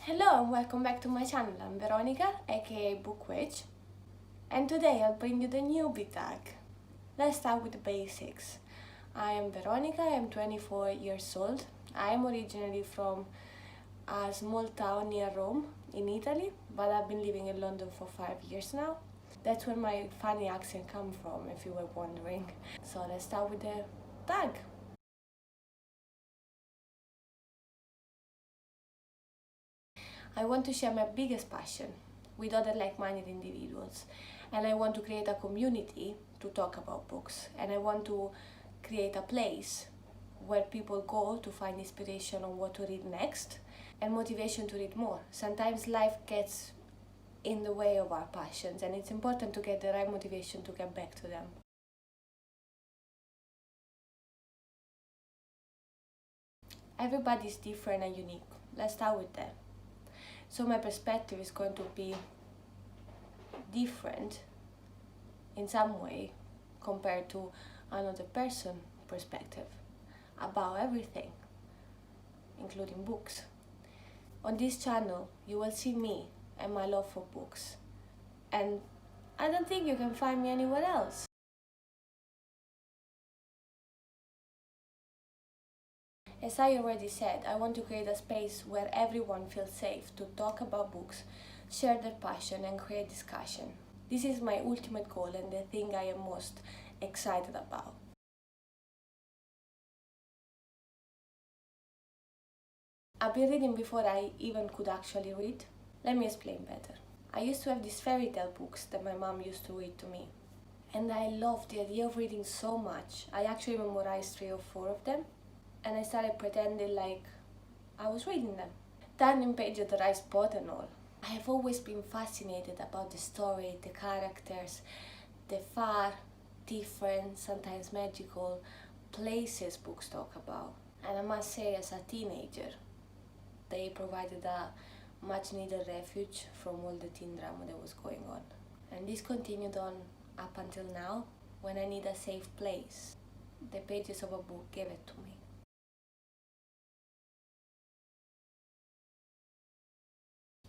Hello and welcome back to my channel. I'm Veronica, aka Book Witch, and today I'll bring you the newbie tag. Let's start with the basics. I am Veronica, I am 24 years old. I am originally from a small town near Rome in Italy, but I've been living in London for 5 years now. That's where my funny accent comes from, if you were wondering. So let's start with the tag. I want to share my biggest passion with other like-minded individuals, and I want to create a community to talk about books, and I want to create a place where people go to find inspiration on what to read next and motivation to read more. Sometimes life gets in the way of our passions, and it's important to get the right motivation to get back to them. Everybody's different and unique. Let's start with that. So my perspective is going to be different in some way compared to another person's perspective about everything, including books. On this channel, you will see me and my love for books, and I don't think you can find me anywhere else. As I already said, I want to create a space where everyone feels safe to talk about books, share their passion and create discussion. This is my ultimate goal and the thing I am most excited about. I've been reading before I even could actually read. Let me explain better. I used to have these fairy tale books that my mom used to read to me, and I loved the idea of reading so much. I actually memorized 3 or 4 of them, and I started pretending like I was reading them. Turning page at the right spot and all. I have always been fascinated about the story, the characters, the far different, sometimes magical places books talk about. And I must say, as a teenager, they provided a much needed refuge from all the teen drama that was going on. And this continued on up until now, when I need a safe place. The pages of a book gave it to me.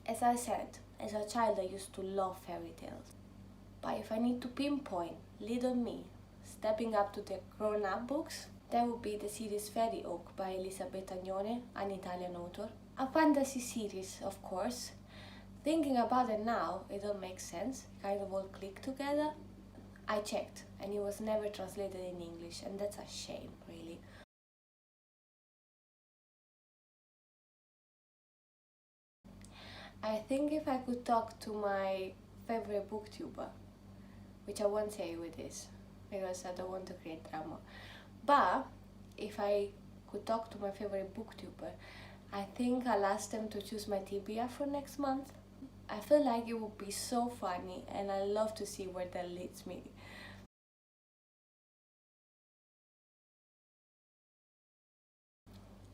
As I said, as a child I used to love fairy tales. But if I need to pinpoint Little Me stepping up to the grown-up books, that would be the series Fairy Oak by Elisabetta Agnone, an Italian author. A fantasy series, of course. Thinking about it now, it all makes sense, kind of all click together. I checked, and it was never translated in English, and that's a shame, really. I think if I could talk to my favorite booktuber, which I won't say who it is, because I don't want to create drama, but if I could talk to my favorite booktuber, I think I'll ask them to choose my TBR for next month. I feel like it would be so funny, and I love to see where that leads me.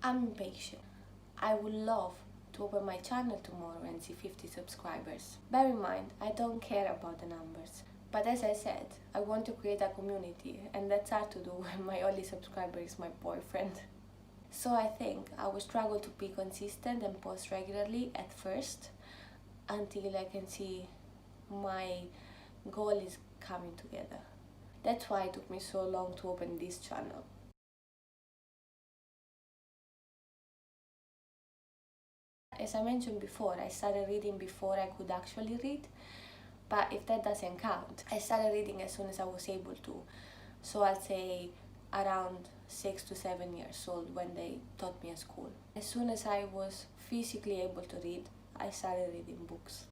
I'm impatient. I would love to open my channel tomorrow and see 50 subscribers. Bear in mind, I don't care about the numbers. But as I said, I want to create a community, and that's hard to do when my only subscriber is my boyfriend. So I think I will struggle to be consistent and post regularly at first, until I can see my goal is coming together. That's why it took me so long to open this channel. As I mentioned before, I started reading before I could actually read, but if that doesn't count, I started reading as soon as I was able to. So I'd say around 6 to 7 years old, when they taught me at school. As soon as I was physically able to read, I started reading books.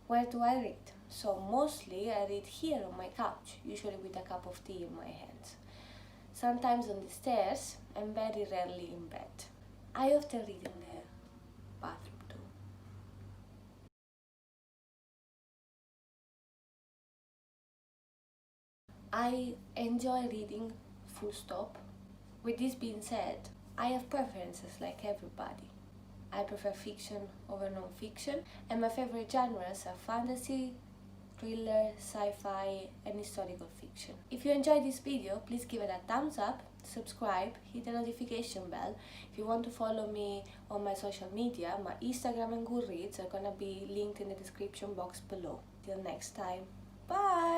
Where do I read? So mostly I read here on my couch, usually with a cup of tea in my hands. Sometimes on the stairs, and very rarely in bed. I often read in the bathroom too. I enjoy reading, full stop. With this being said, I have preferences like everybody. I prefer fiction over non-fiction, and my favorite genres are fantasy, thriller, sci-fi and historical fiction. If you enjoyed this video, please give it a thumbs up subscribe, hit the notification bell. If you want to follow me on my social media, my Instagram and Goodreads are gonna be linked in the description box below. Till next time, bye!